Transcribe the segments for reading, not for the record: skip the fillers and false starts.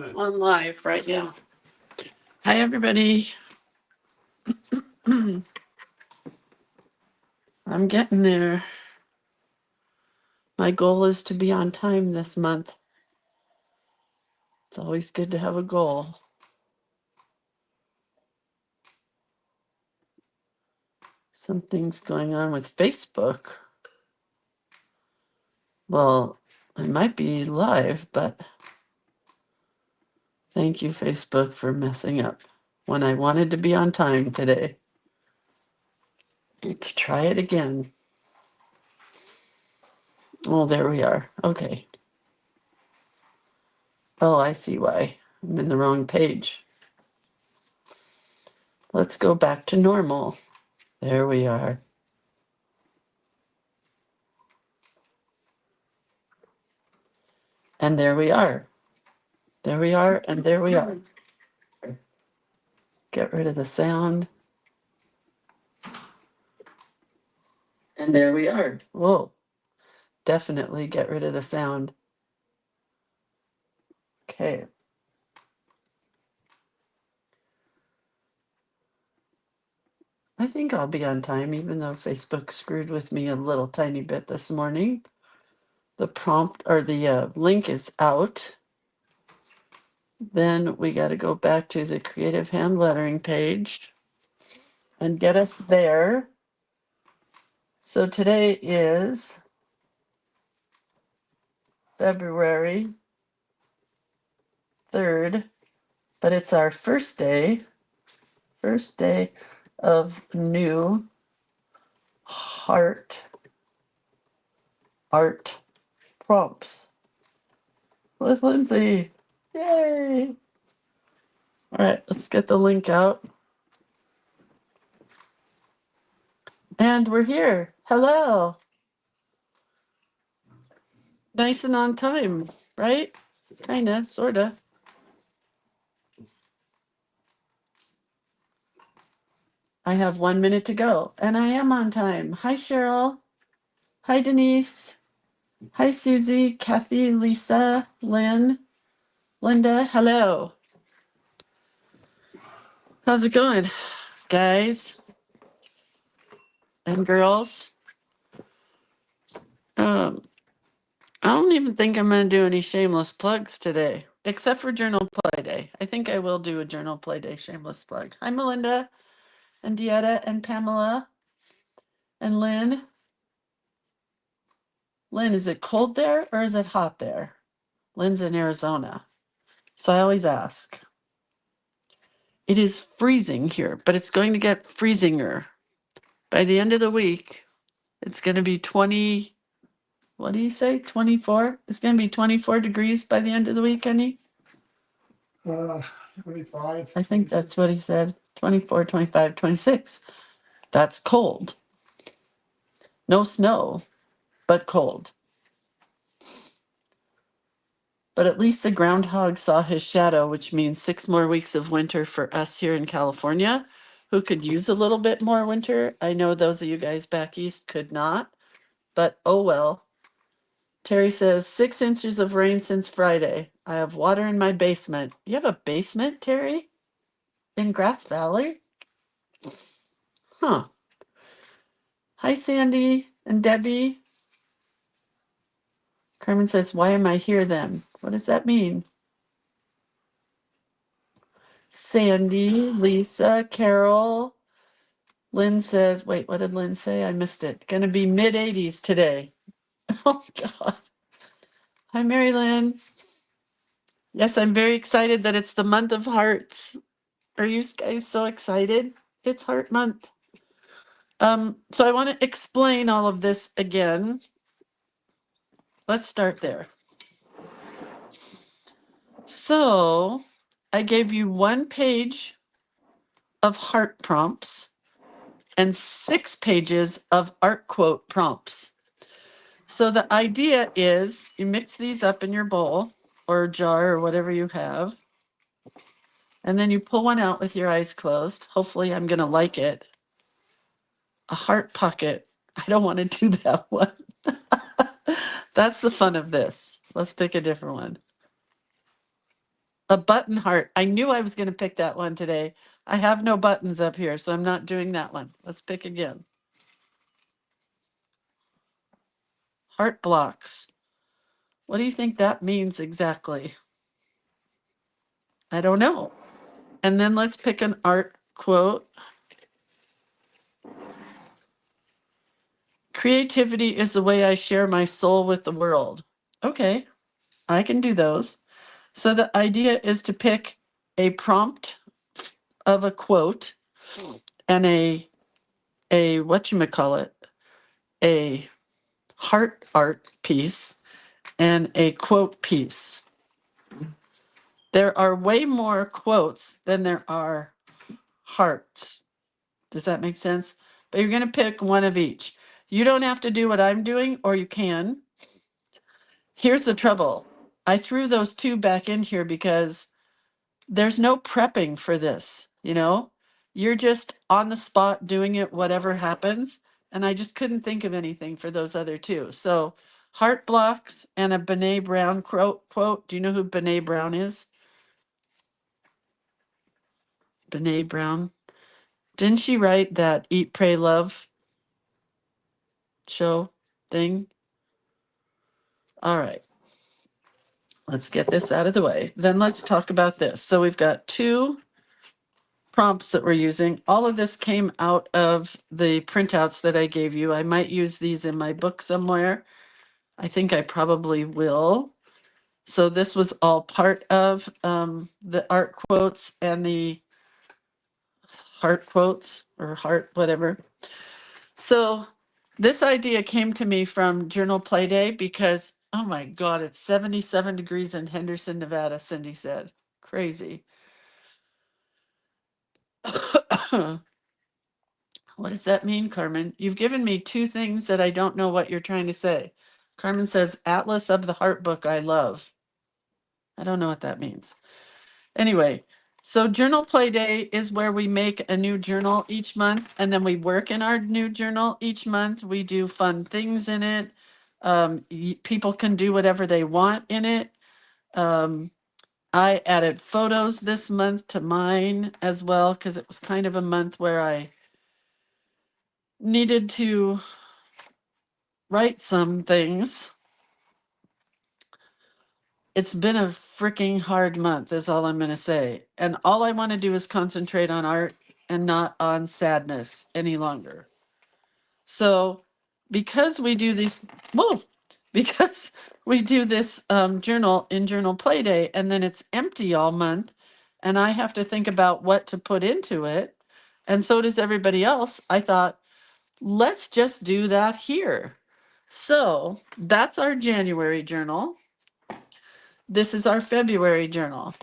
on live right now. Hi, everybody. I'm getting there. My goal is to be on time this month. It's always good to have a goal. Something's going on with Facebook. Well, I might be live, but thank you, Facebook, for messing up when I wanted to be on time today. Let's try it again. Oh, there we are. Okay. Oh, I see why. I'm in the wrong page. Let's go back to normal. There we are. And there we are. There we are, and there we are. Get rid of the sound. And there we are. Whoa. Definitely get rid of the sound. Okay. I think I'll be on time, even though Facebook screwed with me a little tiny bit this morning. The prompt or the link is out. Then we got to go back to the creative hand lettering page and get us there. So today is February 3rd, but it's our first day of new art prompts with Lindsay. Yay! All right, let's get the link out. And we're here. Hello. Nice and on time, right? Kinda, sorta. I have 1 minute to go, and I am on time. Hi, Cheryl. Hi, Denise. Hi, Susie, Kathy, Lisa, Lynn, Linda. Hello. How's it going, guys and girls? I don't even think I'm going to do any shameless plugs today, except for Journal Play Day. I think I will do a Journal Play Day shameless plug. Hi, Melinda and Dieta and Pamela and Lynn. Lynn, is it cold there or is it hot there? Lynn's in Arizona. So I always ask. It is freezing here, but it's going to get freezinger. By the end of the week, it's going to be 20, what do you say, 24? It's going to be 24 degrees by the end of the week, honey? 25. I think that's what he said. 24, 25, 26. That's cold. No snow, but cold. But at least the groundhog saw his shadow, which means 6 more weeks of winter for us here in California, who could use a little bit more winter. I know those of you guys back east could not, but oh well. Terry says 6 inches of rain since Friday. I have water in my basement. You have a basement, Terry? In Grass Valley? Huh. Hi, Sandy and Debbie. Carmen says, why am I here then? What does that mean? Sandy, Lisa, Carol. Lynn says, wait, what did Lynn say? I missed it. Gonna be mid 80s today. Oh, God. Hi, Mary Lynn. Yes, I'm very excited that it's the month of hearts. Are you guys so excited? It's Heart Month. So I want to explain all of this again. Let's start there. So I gave you 1 page of heart prompts and 6 pages of art quote prompts. So the idea is you mix these up in your bowl or jar or whatever you have. And then you pull one out with your eyes closed. Hopefully I'm going to like it. A heart pocket. I don't want to do that one. That's the fun of this. Let's pick a different one. A button heart. I knew I was going to pick that one today. I have no buttons up here, so I'm not doing that one. Let's pick again. Heart blocks. What do you think that means exactly? I don't know. And then let's pick an art quote. Creativity is the way I share my soul with the world. Okay, I can do those. So the idea is to pick a prompt of a quote and a whatchamacallit, a heart art piece and a quote piece. There are way more quotes than there are hearts. Does that make sense? But you're going to pick one of each. You don't have to do what I'm doing, or you can. Here's the trouble. I threw those two back in here because there's no prepping for this, you know? You're just on the spot doing it, whatever happens. And I just couldn't think of anything for those other two. So, heart blocks and a Brene Brown quote. Do you know who Brene Brown is? Brene Brown. Didn't she write that Eat, Pray, Love show thing? All right. Let's get this out of the way. Then let's talk about this. So we've got two prompts that we're using. All of this came out of the printouts that I gave you. I might use these in my book somewhere. I think I probably will. So this was all part of the art quotes and the heart quotes or heart, whatever. So this idea came to me from Journal Play Day because, oh my God, it's 77 degrees in Henderson, Nevada, Cindy said. Crazy. What does that mean, Carmen? You've given me two things that I don't know what you're trying to say. Carmen says, Atlas of the Heart book I love. I don't know what that means. Anyway, so Journal Play Day is where we make a new journal each month, and then we work in our new journal each month. We do fun things in it. People can do whatever they want in it. I added photos this month to mine as well because it was kind of a month where I needed to write some things. It's been a freaking hard month, is all I'm going to say. And all I want to do is concentrate on art and not on sadness any longer. So, because we do these, whoa, because we do this journal in Journal Play Day, and then it's empty all month, and I have to think about what to put into it, and so does everybody else, I thought, let's just do that here. So, that's our January journal. This is our February journal.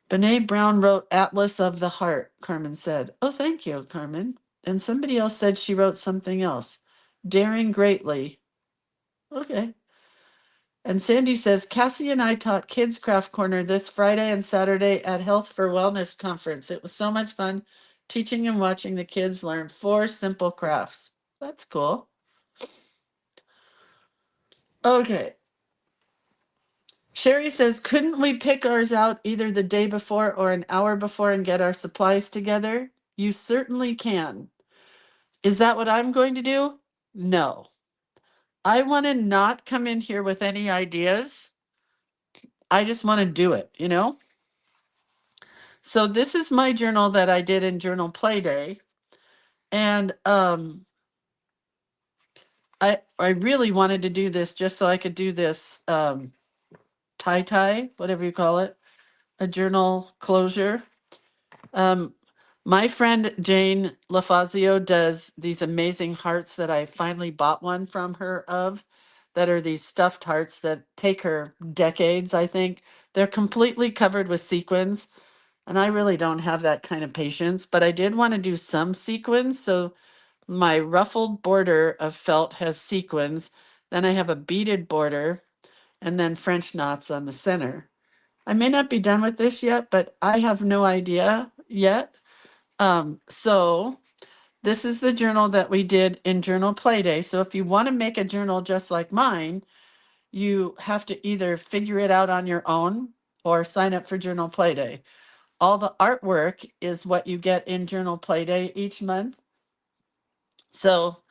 Brene Brown wrote Atlas of the Heart, Carmen said. Oh, thank you, Carmen. And somebody else said she wrote something else. Daring greatly. Okay. And Sandy says, Cassie and I taught Kids Craft Corner this Friday and Saturday at Health for Wellness Conference. It was so much fun teaching and watching the kids learn 4 simple crafts. That's cool. Okay. Sherry says, couldn't we pick ours out either the day before or an hour before and get our supplies together? You certainly can. Is that what I'm going to do? No. I want to not come in here with any ideas. I just want to do it, you know? So this is my journal that I did in Journal Play Day. And I really wanted to do this just so I could do this tie, whatever you call it, a journal closure. My friend Jane LaFazio does these amazing hearts that I finally bought one from her of, that are these stuffed hearts that take her decades, I think. They're completely covered with sequins, and I really don't have that kind of patience, but I did want to do some sequins. So my ruffled border of felt has sequins. Then I have a beaded border and then French knots on the center. I may not be done with this yet, but I have no idea yet. So this is the journal that we did in Journal Play Day. So if you want to make a journal just like mine, you have to either figure it out on your own or sign up for Journal Playday. All the artwork is what you get in Journal Playday each month. So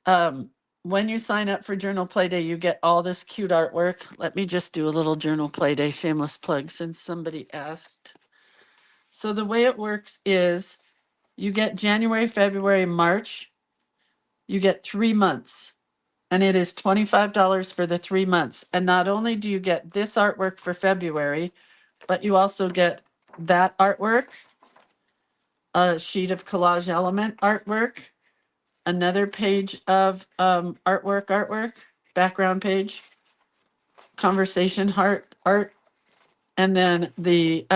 when you sign up for Journal Playday, you get all this cute artwork. Let me just do a little Journal Playday shameless plug since somebody asked. So the way it works is you get January, February, March. You get 3 months, and it is $25 for the 3 months. And not only do you get this artwork for February, but you also get that artwork, a sheet of collage element artwork, another page of artwork, background page, conversation heart art, and then the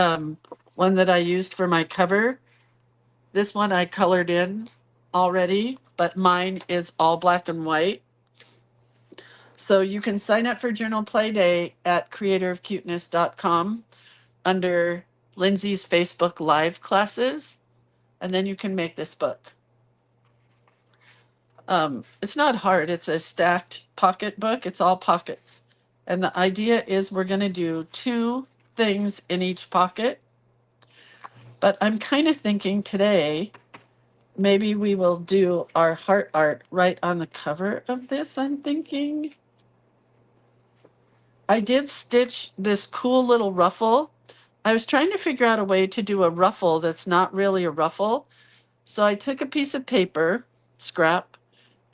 one that I used for my cover. This one I colored in already, but mine is all black and white. So you can sign up for Journal Playday at creatorofcuteness.com under Lindsay's Facebook Live classes, and then you can make this book. It's not hard. It's a stacked pocket book. It's all pockets. And the idea is we're going to do 2 things in each pocket. But I'm kind of thinking today, maybe we will do our heart art right on the cover of this, I'm thinking. I did stitch this cool little ruffle. I was trying to figure out a way to do a ruffle that's not really a ruffle. So I took a piece of paper, scrap,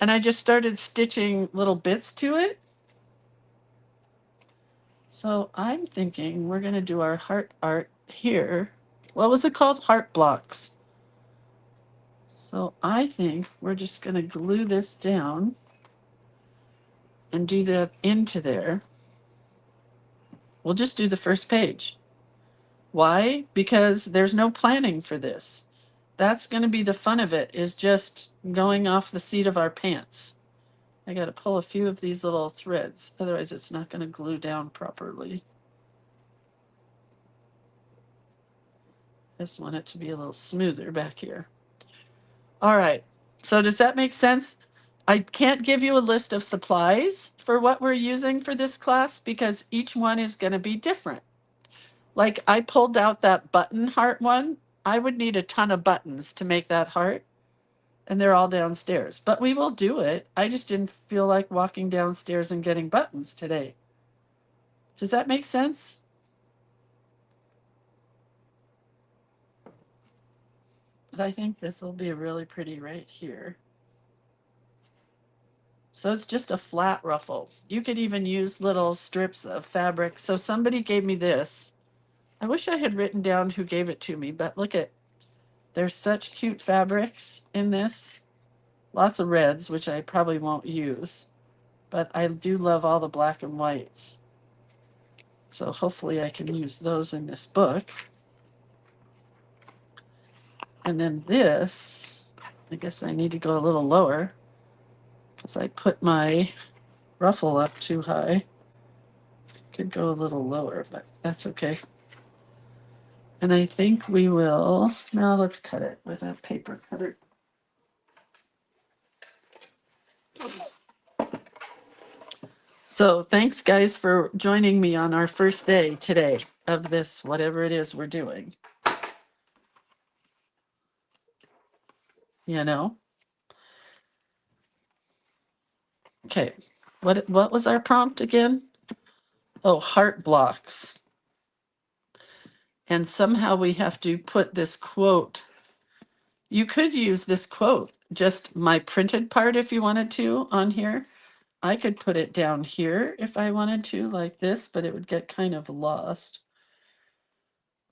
and I just started stitching little bits to it. So I'm thinking we're going to do our heart art here. What was it called? Heart blocks. So I think we're just going to glue this down and do that into there. We'll just do the first page. Why? Because there's no planning for this. That's going to be the fun of it, is just going off the seat of our pants. I got to pull a few of these little threads, otherwise it's not going to glue down properly. Just want it to be a little smoother back here. All right, so does that make sense? I can't give you a list of supplies for what we're using for this class because each one is going to be different. Like I pulled out that button heart one. I would need a ton of buttons to make that heart, and they're all downstairs. But we will do it. I just didn't feel like walking downstairs and getting buttons today. Does that make sense? But I think this will be really pretty right here. So it's just a flat ruffle. You could even use little strips of fabric. So somebody gave me this. I wish I had written down who gave it to me, but look at, there's such cute fabrics in this. Lots of reds, which I probably won't use, but I do love all the black and whites. So hopefully I can use those in this book. And then this, I guess I need to go a little lower because I put my ruffle up too high. Could go a little lower, but that's okay. And I think we will, now let's cut it with a paper cutter. So thanks guys for joining me on our first day today of this, whatever it is we're doing. You know? Okay, what was our prompt again? Oh, heart blocks. And somehow we have to put this quote. You could use this quote, just my printed part if you wanted to on here. I could put it down here if I wanted to, like this, but it would get kind of lost.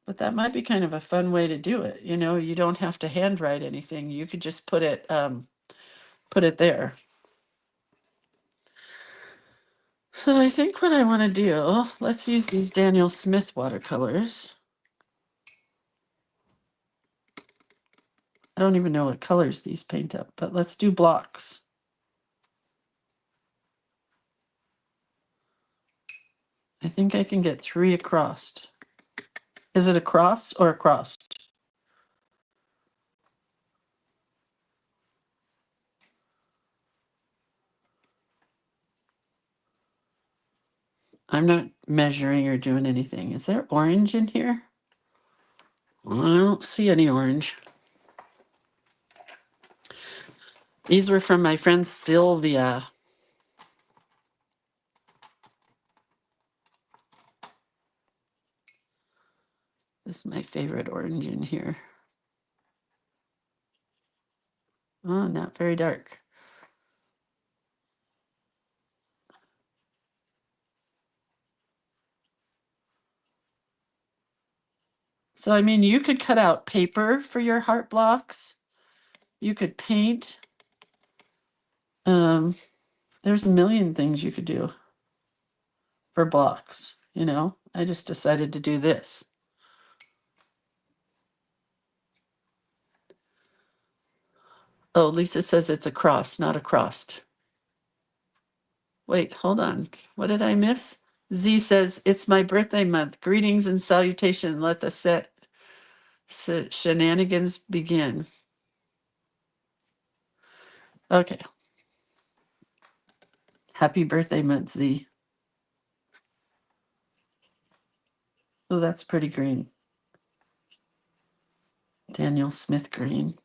But that might be kind of a fun way to do it. You know, you don't have to handwrite anything. You could just put it there. So I think what I want to do, let's use these Daniel Smith watercolors. I don't even know what colors these paint up, but let's do blocks. I think I can get 3 across. Is it across or across? I'm not measuring or doing anything. Is there orange in here? Well, I don't see any orange. These were from my friend Sylvia. This is my favorite orange in here. Oh, not very dark. So, I mean, you could cut out paper for your heart blocks. You could paint. There's a million things you could do for blocks, you know. I just decided to do this. Oh, Lisa says it's a cross, not a crossed. Wait, hold on. What did I miss? Z says, it's my birthday month. Greetings and salutation. Let the shenanigans begin. Okay. Happy birthday month, Z. Oh, that's pretty green. Daniel Smith green.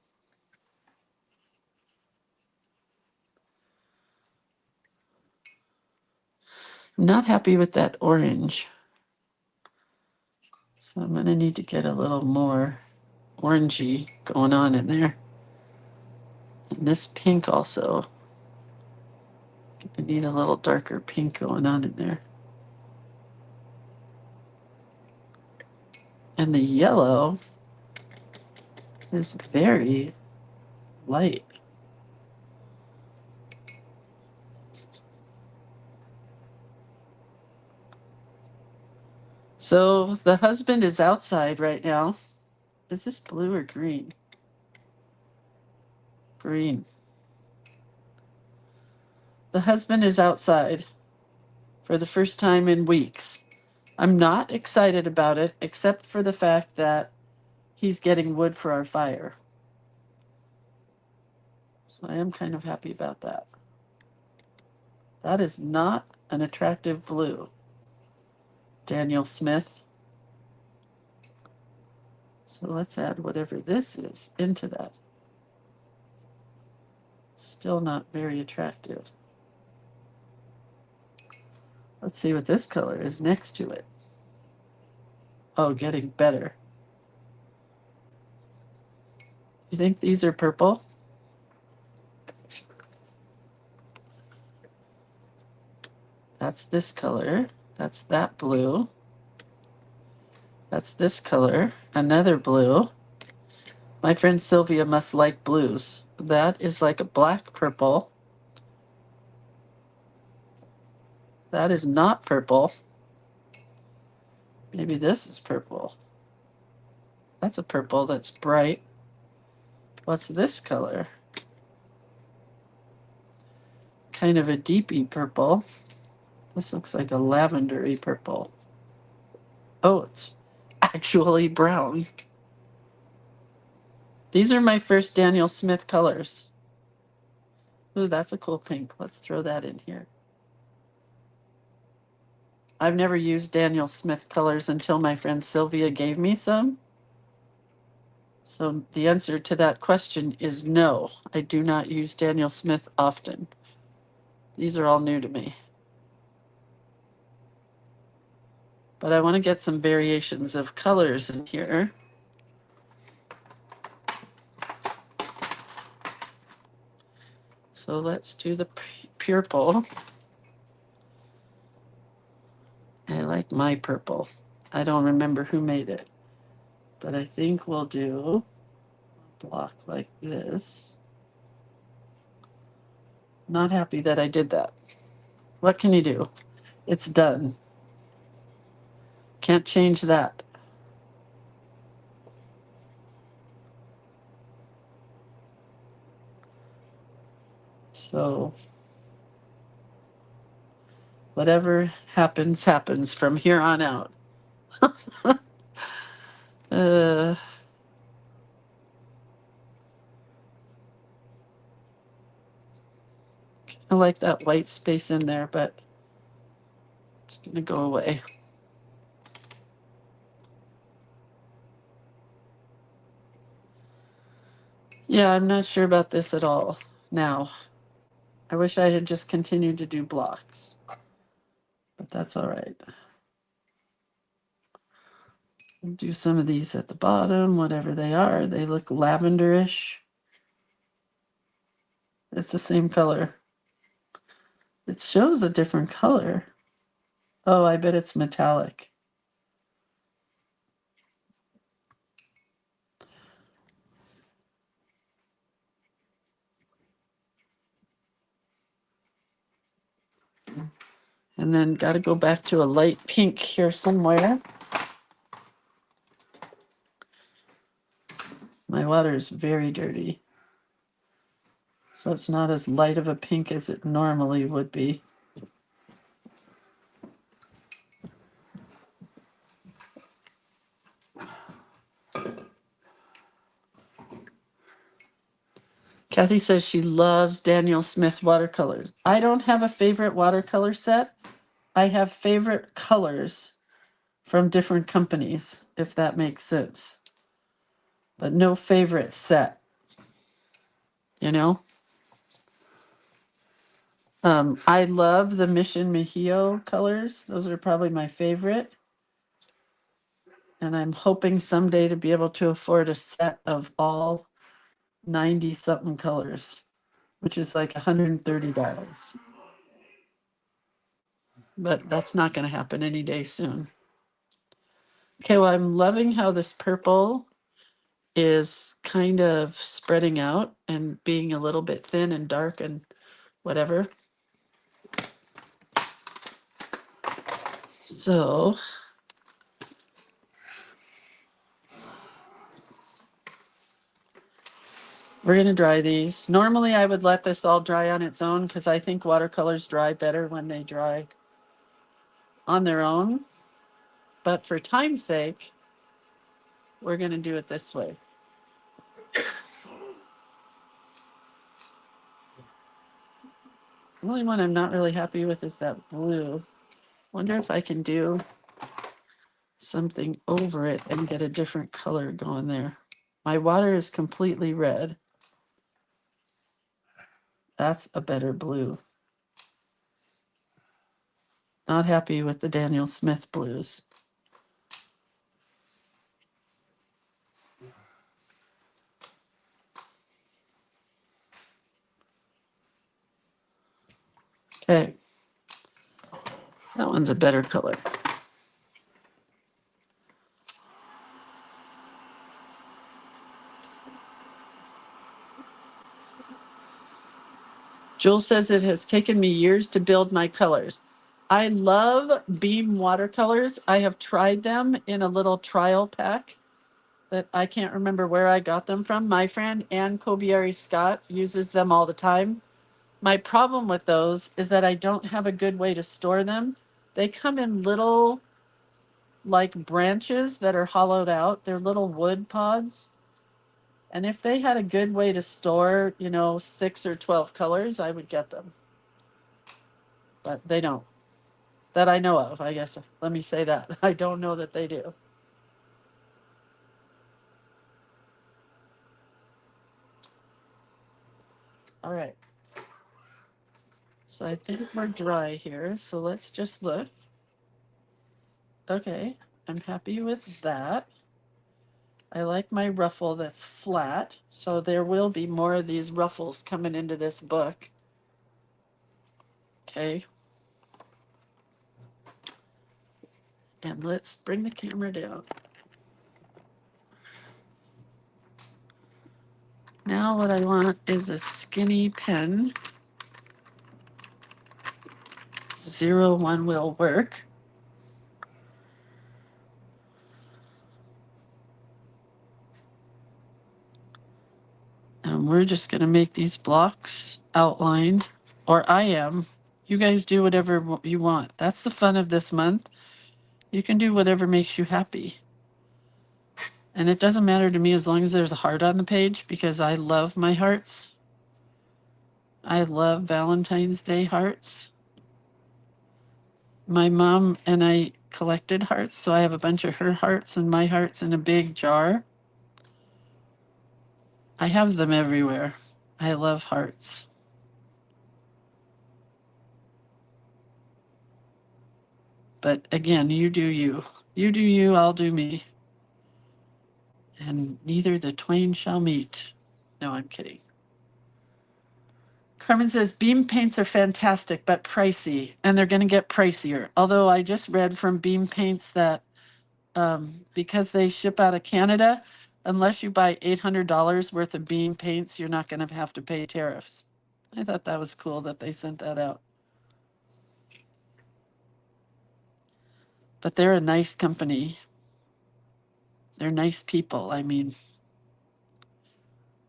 I'm not happy with that orange. So I'm going to need to get a little more orangey going on in there. And this pink also. I need a little darker pink going on in there. And the yellow is very light. So the husband is outside right now. Is this blue or green? Green. The husband is outside for the first time in weeks. I'm not excited about it, except for the fact that he's getting wood for our fire. So I am kind of happy about that. That is not an attractive blue. Daniel Smith. So let's add whatever this is into that. Still not very attractive. Let's see what this color is next to it. Oh, getting better. You think these are purple? That's this color. That's that blue. That's this color. Another blue. My friend Sylvia must like blues. That is like a black purple. That is not purple. Maybe this is purple. That's a purple that's bright. What's this color? Kind of a deepy purple. This looks like a lavendery purple. Oh, it's actually brown. These are my first Daniel Smith colors. Ooh, that's a cool pink. Let's throw that in here. I've never used Daniel Smith colors until my friend Sylvia gave me some. So the answer to that question is no. I do not use Daniel Smith often. These are all new to me. But I want to get some variations of colors in here. So let's do the purple. I like my purple. I don't remember who made it, but I think we'll do a block like this. Not happy that I did that. What can you do? It's done. Can't change that. So whatever happens, happens from here on out. uh, I like that white space in there, but It's gonna go away. Yeah, I'm not sure about this at all now. I wish I had just continued to do blocks, but that's all right. I'll do some of these at the bottom, whatever they are. They look lavenderish. It's the same color. It shows a different color. Oh, I bet it's metallic. And then got to go back to a light pink here somewhere. My water is very dirty, so it's not as light of a pink as it normally would be. Kathy says she loves Daniel Smith watercolors. I don't have a favorite watercolor set. I have favorite colors from different companies, if that makes sense. But no favorite set, you know? I love the Mission Mejio colors. Those are probably my favorite. And I'm hoping someday to be able to afford a set of all 90 something colors, which is like $130. But that's not going to happen any day soon. Okay, well, I'm loving how this purple is kind of spreading out and being a little bit thin and dark and whatever. So we're going to dry these. Normally I would let this all dry on its own because I think watercolors dry better when they dry on their own. But for time's sake, we're going to do it this way. The only one I'm not really happy with is that blue. Wonder if I can do something over it and get a different color going there. My water is completely red. That's a better blue. Not happy with the Daniel Smith blues. Okay. That one's a better color. Jules says it has taken me years to build my colors. I love Beam watercolors. I have tried them in a little trial pack that I can't remember where I got them from. My friend Ann Kobieri Scott uses them all the time. My problem with those is that I don't have a good way to store them. They come in little like branches that are hollowed out. They're little wood pods. And if they had a good way to store, 6 or 12 colors, I would get them. But they don't. That I know of, I guess. Let me say that. I don't know that they do. All right. So I think we're dry here. So let's just look. Okay. I'm happy with that. I like my ruffle that's flat. So there will be more of these ruffles coming into this book. Okay. And let's bring the camera down. Now what I want is a skinny pen. 01 will work. And we're just going to make these blocks outlined, or I am. You guys do whatever you want. That's the fun of this month. You can do whatever makes you happy. And it doesn't matter to me as long as there's a heart on the page, because I love my hearts. I love Valentine's Day hearts. My mom and I collected hearts, so I have a bunch of her hearts and my hearts in a big jar. I have them everywhere. I love hearts. But again, you do you. You do you, I'll do me. And neither the twain shall meet. No, I'm kidding. Carmen says beam paints are fantastic, but pricey, and they're going to get pricier. Although I just read from Beam Paints that because they ship out of Canada, unless you buy $800 worth of Beam Paints, you're not going to have to pay tariffs. I thought that was cool that they sent that out. But they're a nice company. They're nice people. I mean,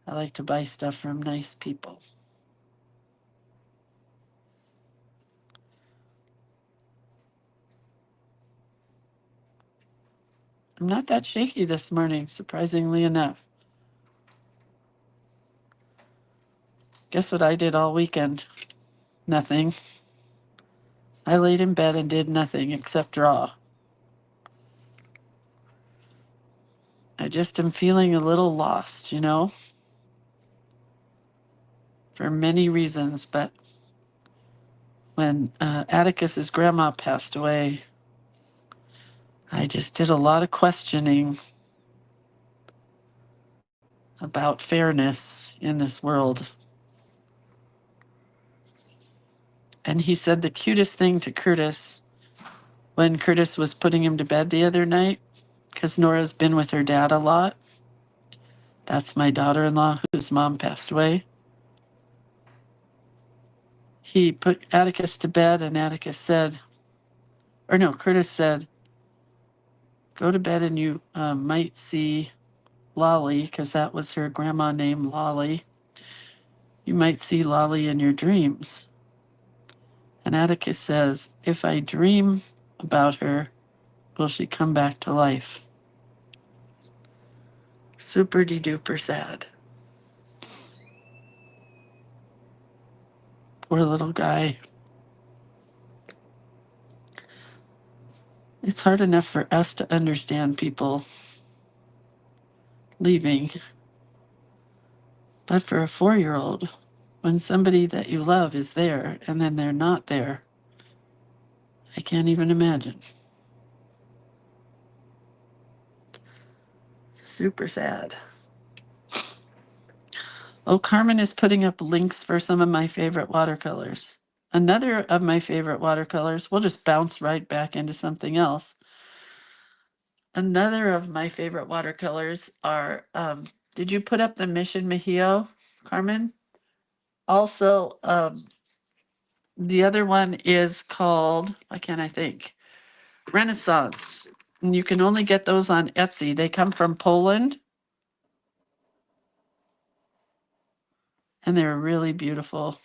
I like to buy stuff from nice people. I'm not that shaky this morning, surprisingly enough. Guess what I did all weekend? Nothing. I laid in bed and did nothing except draw. I just am feeling a little lost, you know, for many reasons. But when Atticus's grandma passed away, I just did a lot of questioning about fairness in this world. And he said the cutest thing to Curtis when Curtis was putting him to bed the other night, because Nora's been with her dad a lot. That's my daughter-in-law whose mom passed away. He put Atticus to bed and Atticus said, or no, Curtis said, go to bed and you might see Lolly, because that was her grandma named Lolly. You might see Lolly in your dreams. And Atticus says, if I dream about her, will she come back to life? Super de duper sad. Poor little guy. It's hard enough for us to understand people leaving. But for a 4-year-old, when somebody that you love is there and then they're not there, I can't even imagine. Super sad. Oh, Carmen is putting up links for some of my favorite watercolors. Another of my favorite watercolors, we'll just bounce right back into something else. Another of my favorite watercolors are, did you put up the Mission Mejio, Carmen? Also, the other one is called, why can't I think? Renaissance. And you can only get those on Etsy. They come from Poland. And they're really beautiful.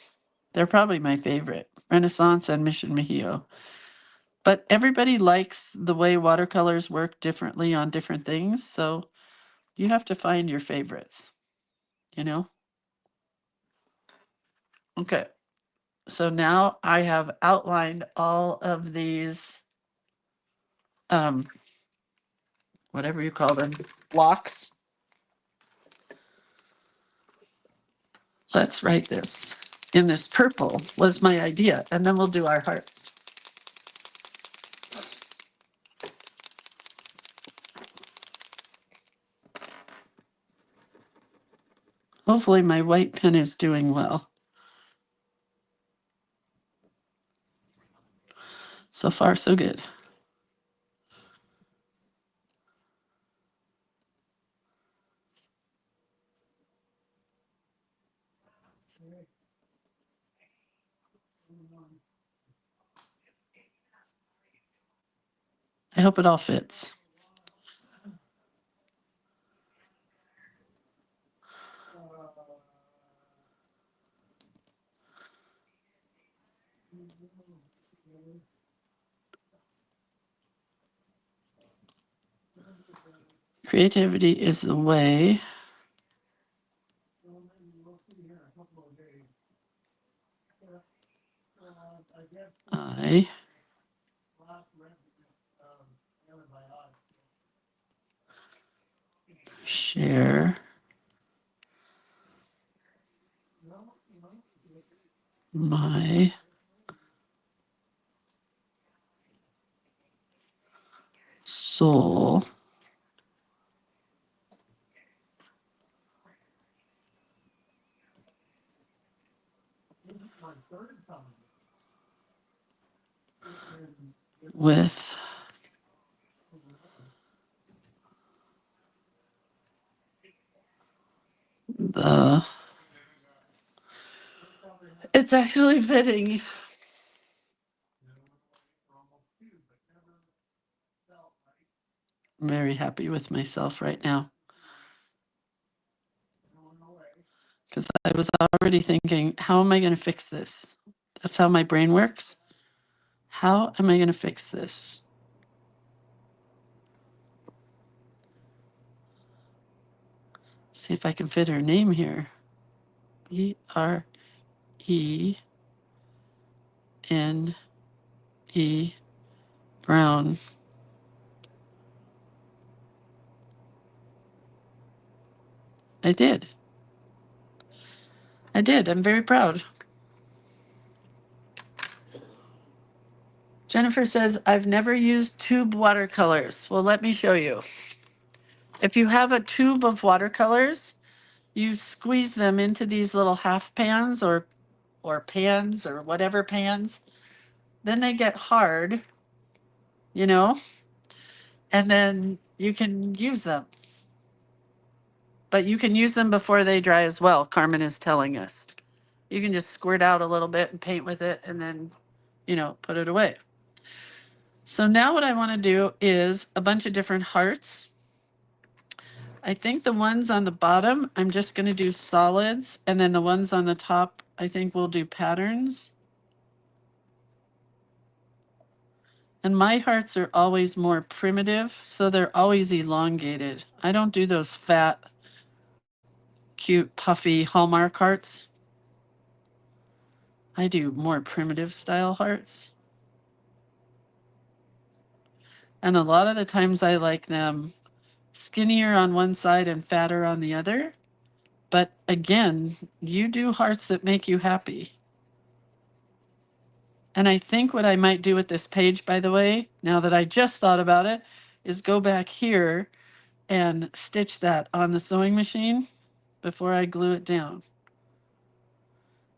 They're probably my favorite, Renaissance and Mission Mejio. But everybody likes the way watercolors work differently on different things. So you have to find your favorites, you know? Okay. So now I have outlined all of these, whatever you call them, blocks. Let's write this in this purple was my idea. And then we'll do our hearts. Hopefully my white pen is doing well. So far, so good. I hope it all fits. Creativity is the way I share my soul with the. It's actually fitting. I'm very happy with myself right now because I was already thinking, how am I going to fix this? That's how my brain works. How am I going to fix this? See if I can fit her name here. B-R-E-N-E Brown. I did. I'm very proud. Jennifer says, I've never used tube watercolors. Well, let me show you. If you have a tube of watercolors, you squeeze them into these little half pans or pans or whatever pans. Then they get hard, you know, and then you can use them. But you can use them before they dry as well, Carmen is telling us. You can just squirt out a little bit and paint with it and then, you know, put it away. So now what I want to do is a bunch of different hearts. I think the ones on the bottom, I'm just going to do solids. And then the ones on the top, I think we'll do patterns. And my hearts are always more primitive, so they're always elongated. I don't do those fat, cute, puffy Hallmark hearts. I do more primitive style hearts. And a lot of the times I like them skinnier on one side and fatter on the other. But again, you do hearts that make you happy. And I think what I might do with this page, by the way, now that I just thought about it, is go back here and stitch that on the sewing machine before I glue it down.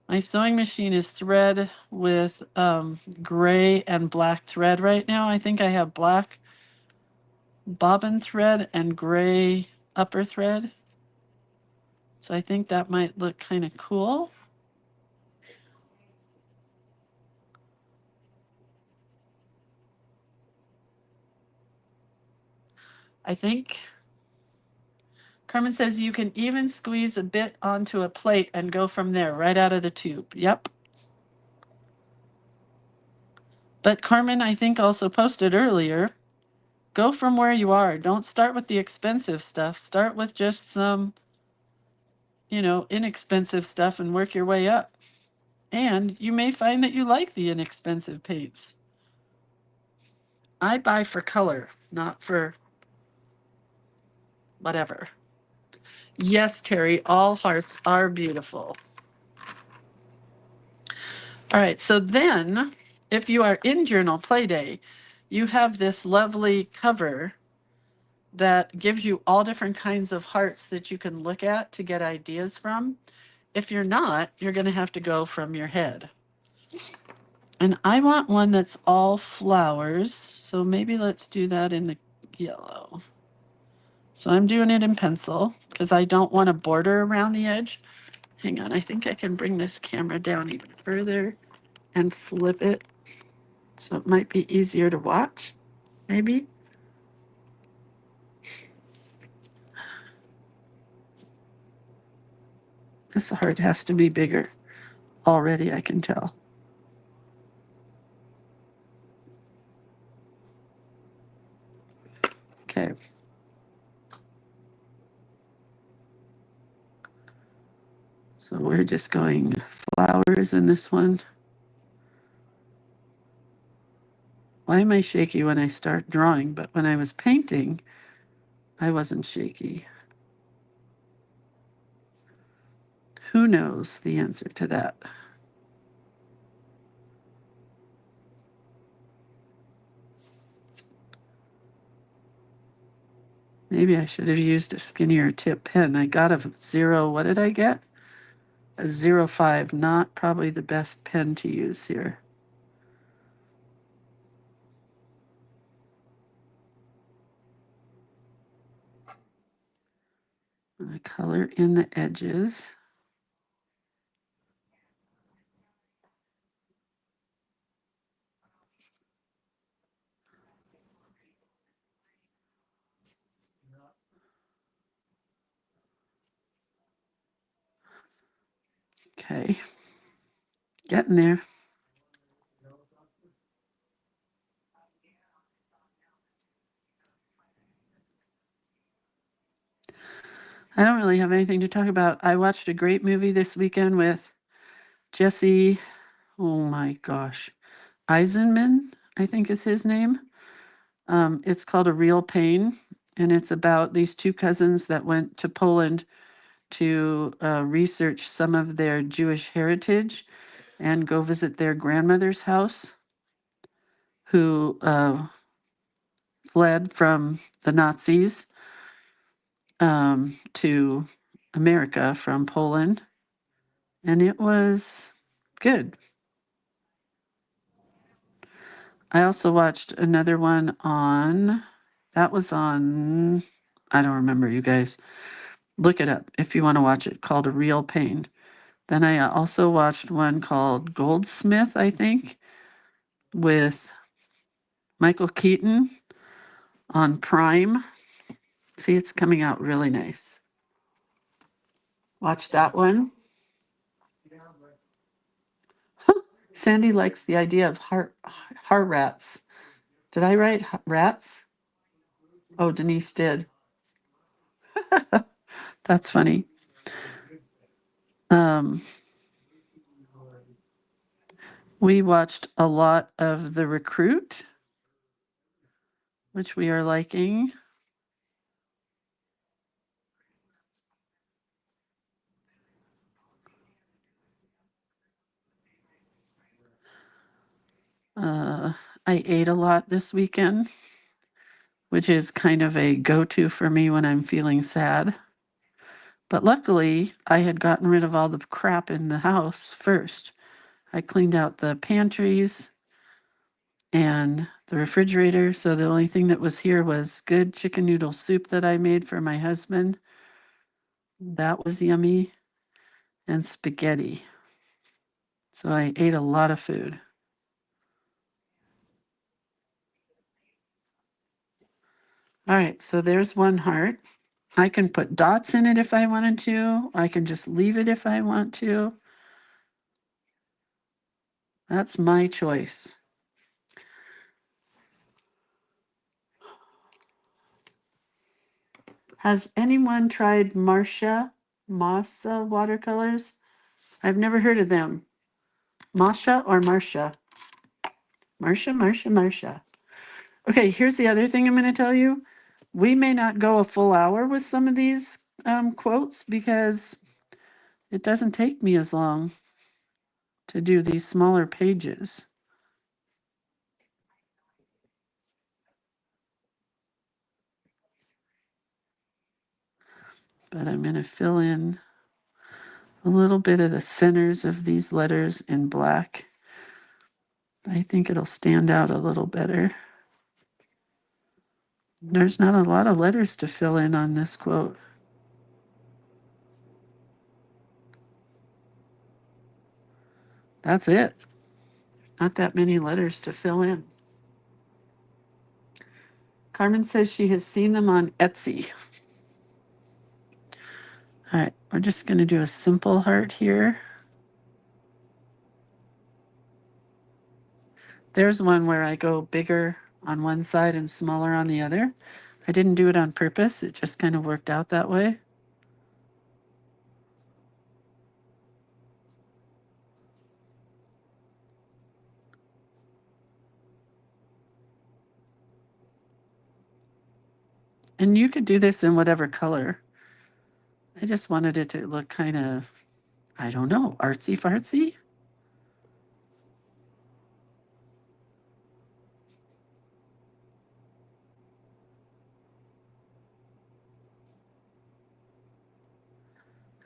My sewing machine is thread with gray and black thread right now. I think I have black bobbin thread and gray upper thread. So I think that might look kind of cool. I think Carmen says you can even squeeze a bit onto a plate and go from there, right out of the tube. Yep. But Carmen, I think also posted earlier, go from where you are. Don't start with the expensive stuff. Start with just some, you know, inexpensive stuff and work your way up. And you may find that you like the inexpensive paints. I buy for color, not for whatever. Yes, Terry, all hearts are beautiful. All right, so then if you are in Journal Playday, you have this lovely cover that gives you all different kinds of hearts that you can look at to get ideas from. If you're not, you're going to have to go from your head. And I want one that's all flowers, so maybe let's do that in the yellow. So I'm doing it in pencil because I don't want a border around the edge. Hang on, I think I can bring this camera down even further and flip it so it might be easier to watch, maybe. This heart has to be bigger. Already I can tell. Okay. So we're just going flowers in this one. Why am I shaky when I start drawing? But when I was painting, I wasn't shaky. Who knows the answer to that? Maybe I should have used a skinnier tip pen. I got a 0. What did I get? A 0.5. Not probably the best pen to use here. I color in the edges. Okay, getting there. I don't really have anything to talk about. I watched a great movie this weekend with Jesse, oh my gosh, Eisenman, I think is his name. It's called A Real Pain, and it's about these two cousins that went to Poland to research some of their Jewish heritage and go visit their grandmother's house, who fled from the Nazis to America from Poland. And it was good. I also watched another one on, that was on, I don't remember, you guys. Look it up if you want to watch it, called A Real Pain. Then I also watched one called Goldsmith, I think, with Michael Keaton on Prime. See, it's coming out really nice. Watch that one. Sandy likes the idea of heart rats. Did I write rats? Oh, Denise did. That's funny. We watched a lot of The Recruit, which we are liking. I ate a lot this weekend, which is kind of a go-to for me when I'm feeling sad. But luckily, I had gotten rid of all the crap in the house first. I cleaned out the pantries and the refrigerator, so the only thing that was here was good chicken noodle soup that I made for my husband. That was yummy. And spaghetti. So I ate a lot of food. All right, so there's one heart. I can put dots in it if I wanted to. I can just leave it if I want to. That's my choice. Has anyone tried Marcia watercolors? I've never heard of them. Masha or Marcia? Marcia. Okay, here's the other thing I'm going to tell you. We may not go a full hour with some of these quotes because it doesn't take me as long to do these smaller pages. But I'm going to fill in a little bit of the centers of these letters in black. I think it'll stand out a little better. There's not a lot of letters to fill in on this quote. That's it. Not that many letters to fill in. Carmen says she has seen them on Etsy. All right, we're just going to do a simple heart here. There's one where I go bigger on one side and smaller on the other. I didn't do it on purpose. It just kind of worked out that way. And you could do this in whatever color. I just wanted it to look kind of I don't know, artsy fartsy?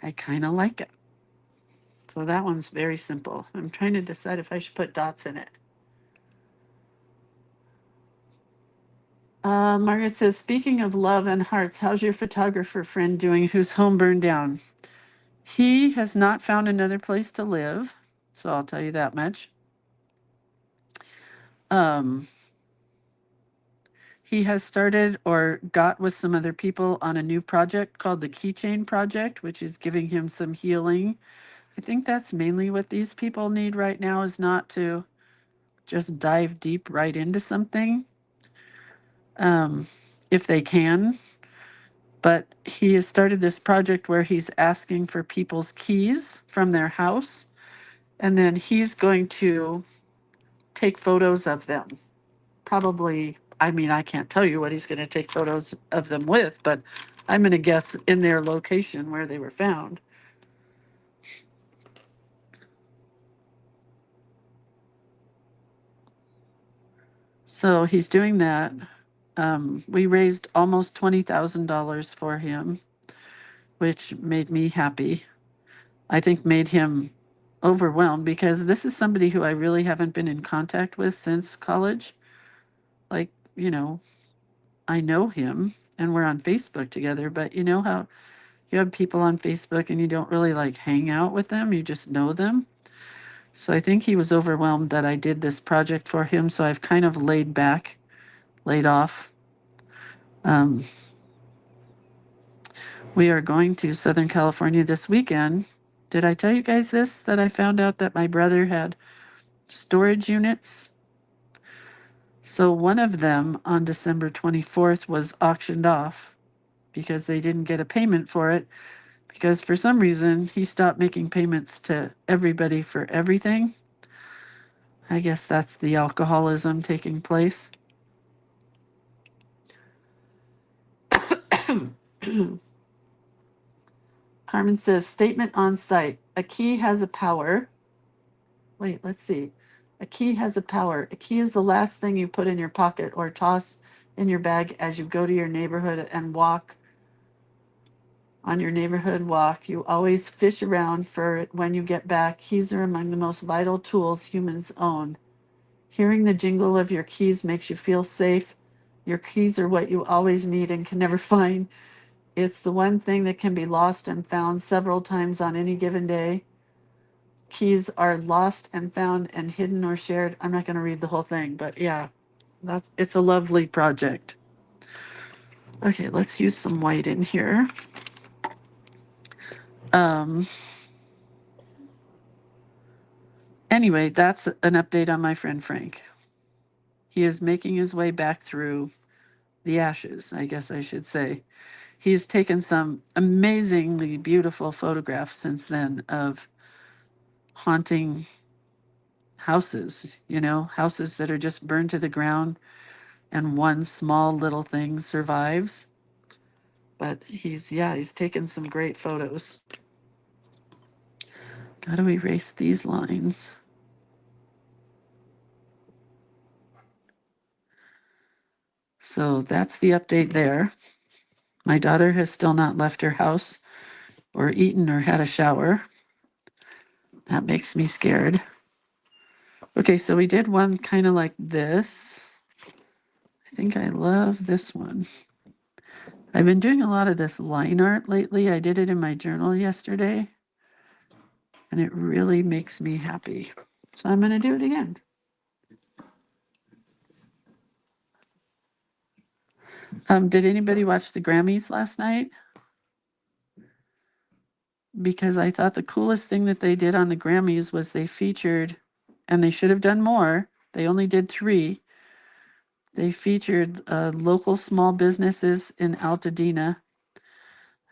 I kind of like it. So that one's very simple. I'm trying to decide if I should put dots in it. Margaret says, speaking of love and hearts, how's your photographer friend doing whose home burned down? He has not found another place to live, so I'll tell you that much. He has started or got with some other people on a new project called the Keychain Project, which is giving him some healing. I think that's mainly what these people need right now, is not to just dive deep right into something, if they can. But he has started this project where he's asking for people's keys from their house, and then he's going to take photos of them. Probably, I mean, I can't tell you what he's going to take photos of them with, but I'm going to guess in their location where they were found. So he's doing that. We raised almost $20,000 for him, which made me happy. I think made him overwhelmed, because this is somebody who I really haven't been in contact with since college. Like, I know him and we're on Facebook together, but you know how you have people on Facebook and you don't really like hang out with them, you just know them. So I think he was overwhelmed that I did this project for him. So I've kind of laid off. We are going to Southern California this weekend. Did I tell you guys this, that I found out that my brother had storage units? So one of them on December 24th was auctioned off because they didn't get a payment for it, because for some reason he stopped making payments to everybody for everything. I guess that's the alcoholism taking place. Carmen says, statement on site. A key has a power. Wait, let's see. A key has a power. A key is the last thing you put in your pocket or toss in your bag as you go to your neighborhood and walk. On your neighborhood walk, you always fish around for it when you get back. Keys are among the most vital tools humans own. Hearing the jingle of your keys makes you feel safe. Your keys are what you always need and can never find. It's the one thing that can be lost and found several times on any given day. Keys are lost and found and hidden or shared. I'm not going to read the whole thing, but yeah, it's a lovely project. Okay, let's use some white in here. Anyway, that's an update on my friend Frank. He is making his way back through the ashes, I guess I should say. He's taken some amazingly beautiful photographs since then of haunting houses, houses that are just burned to the ground and one small little thing survives. But he's taken some great photos. Gotta erase these lines. So that's the update there. My daughter has still not left her house or eaten or had a shower. That makes me scared. Okay, so we did one kind of like this. I think I love this one. I've been doing a lot of this line art lately. I did it in my journal yesterday, and it really makes me happy. So I'm going to do it again. Did anybody watch the Grammys last night? Because I thought the coolest thing that they did on the Grammys was they featured, and they should have done more, they only did 3. They featured local small businesses in Altadena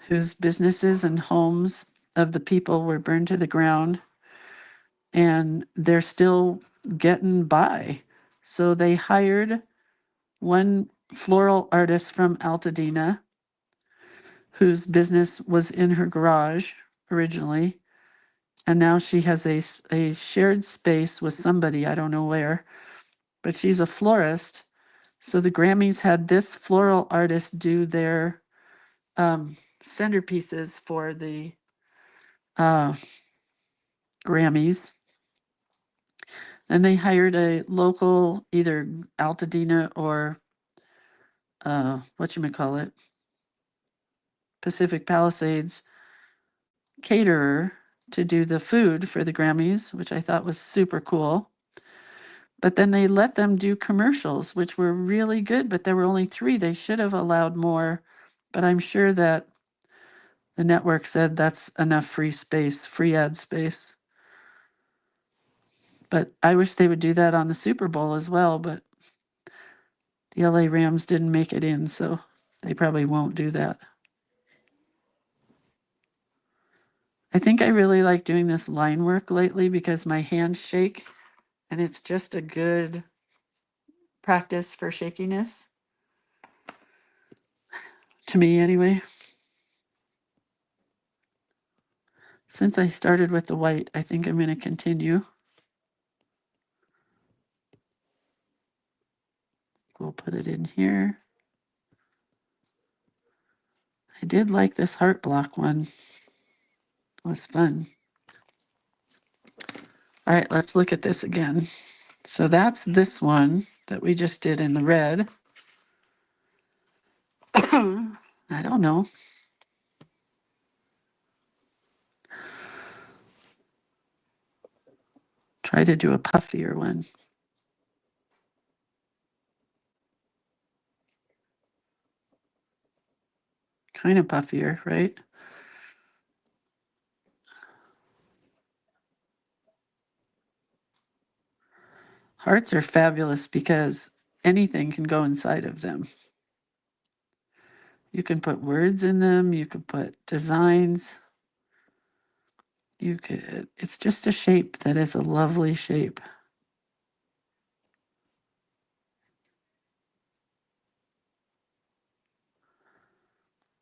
whose businesses and homes of the people were burned to the ground, and they're still getting by. So they hired one floral artist from Altadena whose business was in her garage originally, And now she has a shared space with somebody, I don't know where, but she's a florist. So the Grammys had this floral artist do their centerpieces for the uh, Grammys. And they hired a local, either Altadena or whatchamacallit, Pacific Palisades caterer to do the food for the Grammys, which I thought was super cool. But then they let them do commercials, which were really good, but there were only 3. They should have allowed more, but I'm sure that the network said that's enough free space, free ad space. But I wish they would do that on the Super Bowl as well, but the LA Rams didn't make it in, so they probably won't do that. I think I really like doing this line work lately because my hands shake, and it's just a good practice for shakiness. To me, anyway. Since I started with the white, I think I'm going to continue. We'll put it in here. I did like this heart block one. It was fun. All right, let's look at this again. So that's this one that we just did in the red. I don't know. Try to do a puffier one. Kind of puffier, right? Hearts are fabulous because anything can go inside of them. You can put words in them, you can put designs. It's just a shape that is a lovely shape.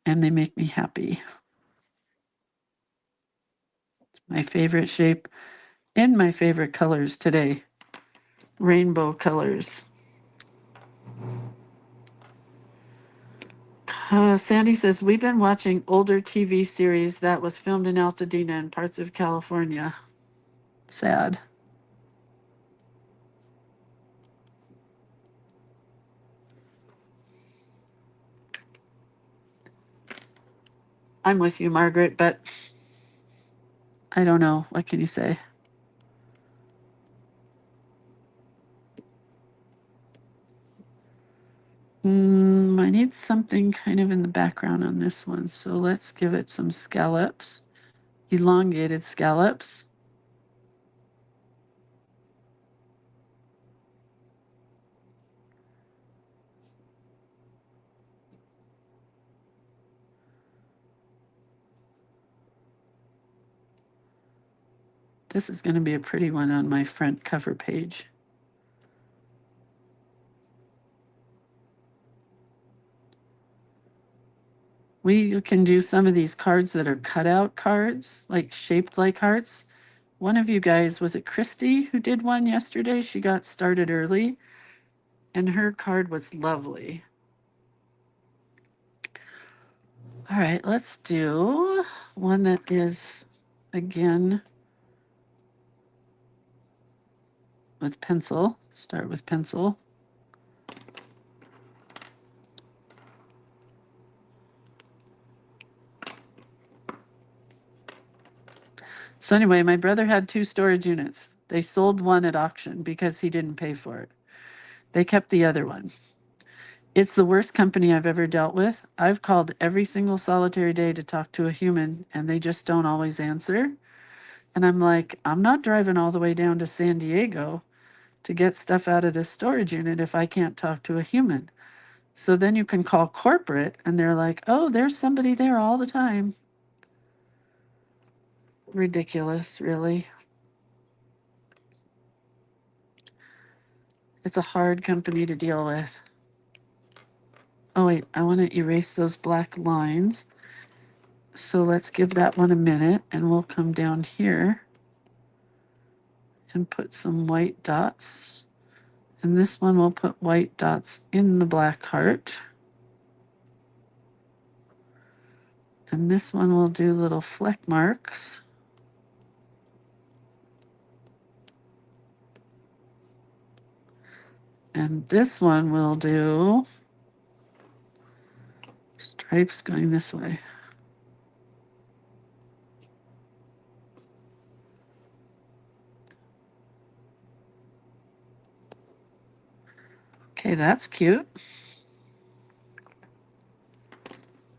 And they make me happy. It's my favorite shape and my favorite colors today. Rainbow colors. Sandy says, we've been watching older TV series that was filmed in Altadena and parts of California. Sad. I'm with you, Margaret, but I don't know. What can you say? I need something kind of in the background on this one. So let's give it some scallops, elongated scallops. This is going to be a pretty one on my front cover page. We can do some of these cards that are cutout cards, like shaped like hearts. One of you guys, was it Christy who did one yesterday? She got started early and her card was lovely. All right, let's do one that is, again, with pencil. Start with pencil. So anyway, my brother had 2 storage units. They sold one at auction because he didn't pay for it. They kept the other one. It's the worst company I've ever dealt with. I've called every single solitary day to talk to a human, and they just don't always answer. And I'm like, I'm not driving all the way down to San Diego to get stuff out of this storage unit if I can't talk to a human. So then you can call corporate, and they're like, oh, there's somebody there all the time. Ridiculous, really. It's a hard company to deal with. Oh, wait, I want to erase those black lines. So let's give that one a minute, and we'll come down here. and put some white dots. And this one we'll put white dots in the black heart. And this one we'll do little fleck marks. And this one we'll do stripes going this way. Okay, that's cute.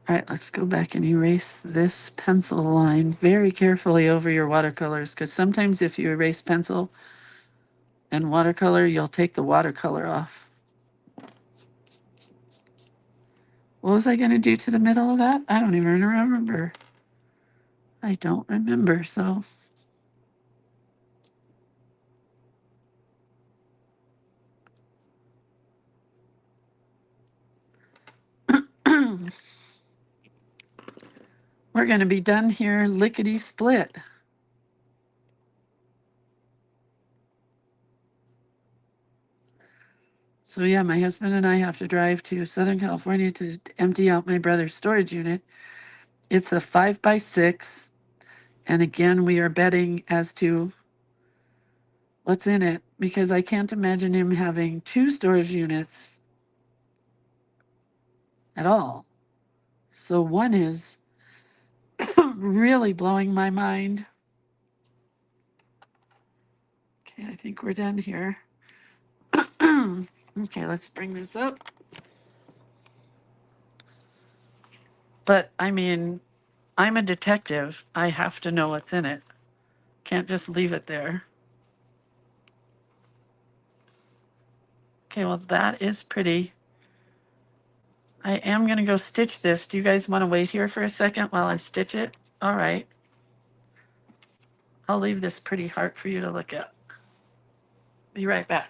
All right, let's go back and erase this pencil line very carefully over your watercolors, because sometimes if you erase pencil and watercolor, you'll take the watercolor off. What was I going to do to the middle of that? I don't even remember. I don't remember, so. We're going to be done here lickety split. So yeah, my husband and I have to drive to Southern California to empty out my brother's storage unit. It's a 5x6. And again, we are betting as to what's in it, because I can't imagine him having 2 storage units at all. So one is really blowing my mind. Okay, I think we're done here. Okay, let's bring this up. But I mean, I'm a detective. I have to know what's in it. Can't just leave it there. Okay, well, that is pretty. I am going to go stitch this. Do you guys want to wait here for a second while I stitch it? All right. I'll leave this pretty heart for you to look at. Be right back.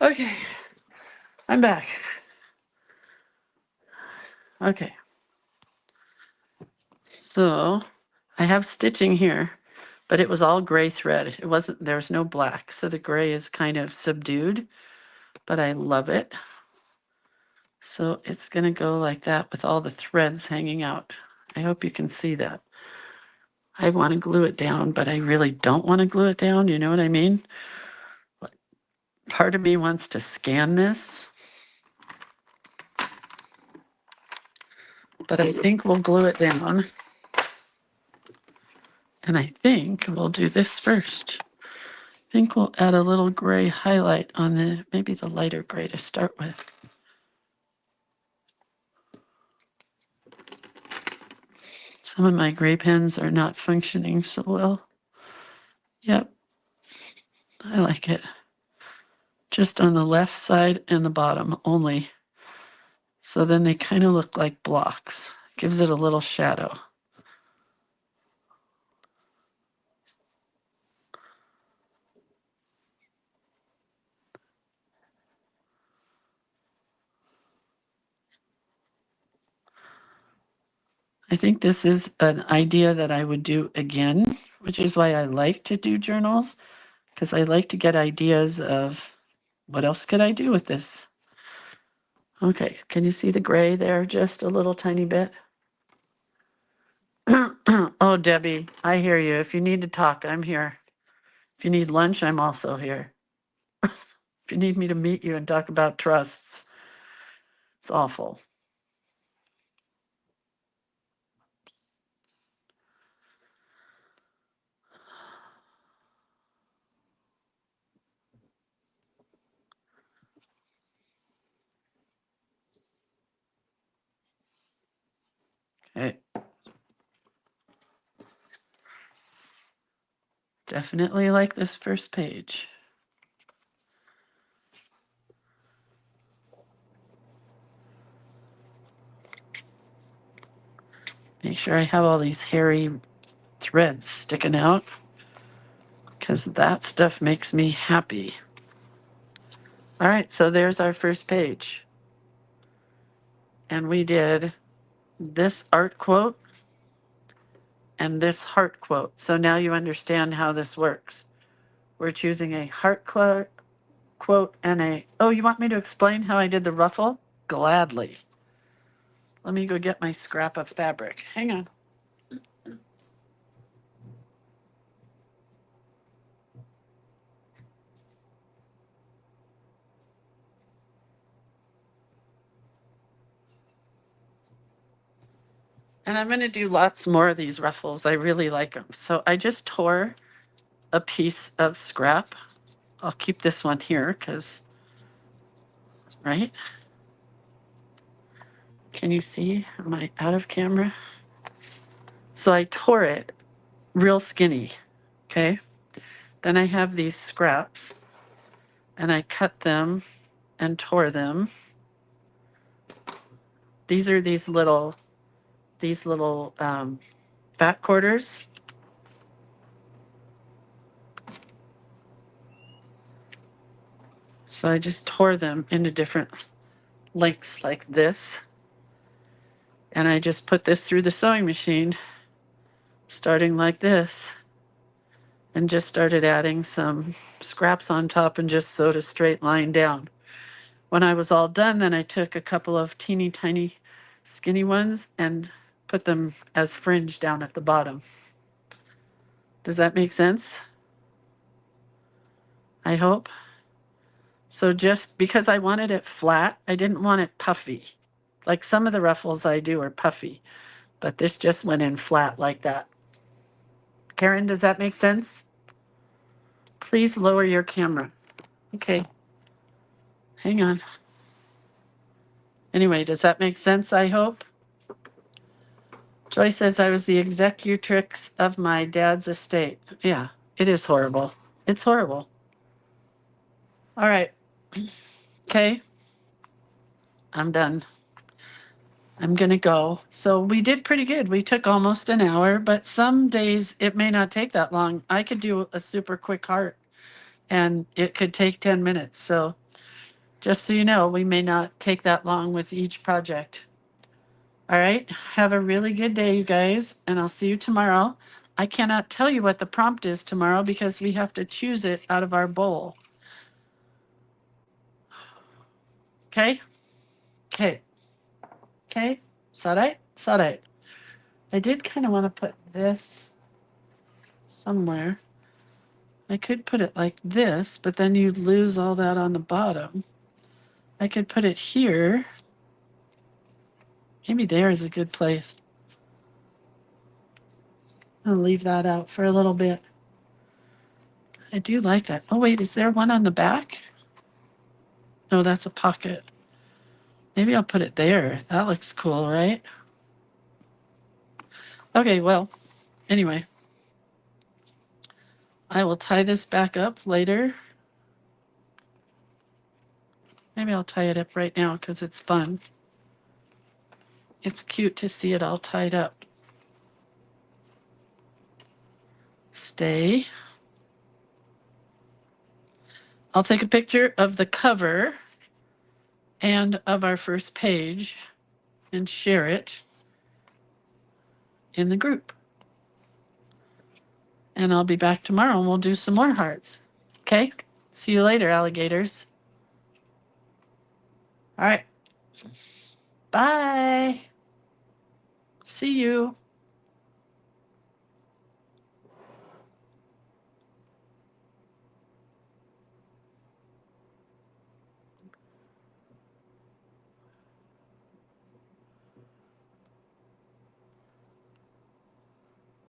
Okay, I'm back. Okay. So I have stitching here, but it was all gray thread. It wasn't, there's no black. So the gray is kind of subdued, but I love it. So it's going to go like that with all the threads hanging out. I hope you can see that. I want to glue it down, but I really don't want to glue it down. You know what I mean? Part of me wants to scan this, but I think we'll glue it down. And I think we'll do this first. I think we'll add a little gray highlight on the, maybe the lighter gray to start with. Some of my gray pens are not functioning so well. Yep, I like it. Just on the left side and the bottom only. So then they kind of look like blocks. Gives it a little shadow. I think this is an idea that I would do again, which is why I like to do journals, because I like to get ideas of what else could I do with this? Okay, can you see the gray there just a little tiny bit? Oh, Debbie, I hear you. If you need to talk, I'm here. If you need lunch, I'm also here. If you need me to meet you and talk about trusts, it's awful. Okay. Definitely like this first page. Make sure I have all these hairy threads sticking out, because that stuff makes me happy. All right, so there's our first page. And we did this art quote and this heart quote. So now you understand how this works. We're choosing a heart quote and a, oh, you want me to explain how I did the ruffle? Gladly. Let me go get my scrap of fabric. Hang on. And I'm going to do lots more of these ruffles. I really like them. So I just tore a piece of scrap. I'll keep this one here because, right? Can you see? Am I out of camera? So I tore it real skinny. Okay. Then I have these scraps and I cut them and tore them. These are these little fat quarters. So I just tore them into different lengths like this. And I just put this through the sewing machine, starting like this, and just started adding some scraps on top and just sewed a straight line down. When I was all done, then I took a couple of teeny tiny skinny ones and put them as fringe down at the bottom. Does that make sense? I hope. So just because I wanted it flat, I didn't want it puffy. Like some of the ruffles I do are puffy, but this just went in flat like that. Karen, does that make sense? Please lower your camera. Okay. Hang on. Anyway, does that make sense, I hope? Joy says I was the executrix of my dad's estate. Yeah, it is horrible. It's horrible. All right. Okay. I'm done. I'm going to go. So we did pretty good. We took almost an hour, but some days it may not take that long. I could do a super quick heart and it could take 10 minutes. So just so you know, we may not take that long with each project. All right. Have a really good day, you guys, and I'll see you tomorrow. I cannot tell you what the prompt is tomorrow because we have to choose it out of our bowl. Okay? Okay. Okay. Sarai? Sarai. I did kind of want to put this somewhere. I could put it like this, but then you'd lose all that on the bottom. I could put it here. Maybe there is a good place. I'll leave that out for a little bit. I do like that. Oh, wait, is there one on the back? No, that's a pocket. Maybe I'll put it there. That looks cool, right? Okay, well, anyway, I will tie this back up later. Maybe I'll tie it up right now because it's fun. It's cute to see it all tied up. Stay. I'll take a picture of the cover and of our first page and share it in the group. And I'll be back tomorrow and we'll do some more hearts. Okay? See you later, alligators. All right. Bye. See you.